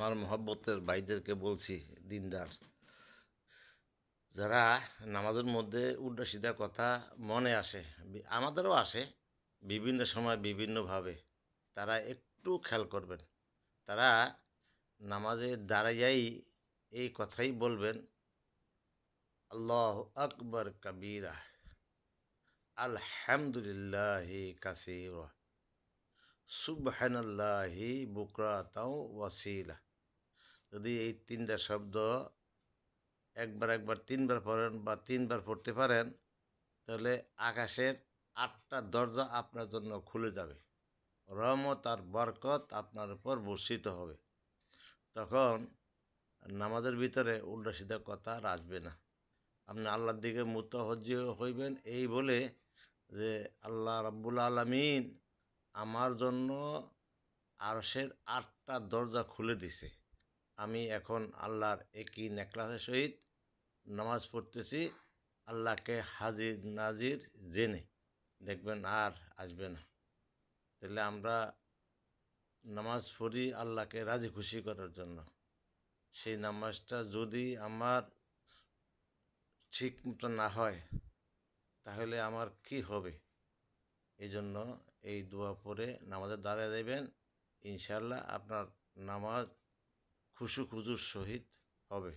আমার মহব্বতের ভাইদেরকে বলছি, দিনদার যারা নামাজের মধ্যে উল্টা সিধা কথা মনে আসে, আমাদেরও আসে বিভিন্ন সময় বিভিন্নভাবে, তারা একটু খেয়াল করবেন। তারা নামাজে দাঁড়াইয়াই এই কথাই বলবেন, আল্লাহ আকবর কবীরা, আলহামদুলিল্লাহি কাসীরা, সুবহানাল্লাহি বুকরাতাও ওয়াসিলা। যদি এই তিনটা শব্দ একবার তিনবার পড়েন বা তিনবার পড়তে পারেন, তাহলে আকাশের 8টা দরজা আপনার জন্য খুলে যাবে, রহমত আর বরকত আপনার উপর বর্ষিত হবে। তখন নামাজের ভিতরে উল্টা সিধা কথা আর আসবে না। আপনি আল্লাহর দিকে মুতাওয়াজ্জি হইবেন এই বলে যে, আল্লাহ রাব্বুল আলামিন আমার জন্য আরশের 8টা দরজা খুলে দিছে। আমি এখন আল্লাহর একই নেকলাসের সহিত নামাজ পড়তেছি, আল্লাহকে হাজির নাজির জেনে, দেখবেন আর আসবে না। তাহলে আমরা নামাজ পড়ি আল্লাহকে রাজি খুশি করার জন্য। সেই নামাজটা যদি আমার ঠিক মতো না হয়, তাহলে আমার কি হবে? এই জন্য এই দোয়া পড়ে নামাজে দাঁড়িয়ে দেবেন, ইনশাল্লাহ আপনার নামাজ খুশু খুজুর সহিত হবে।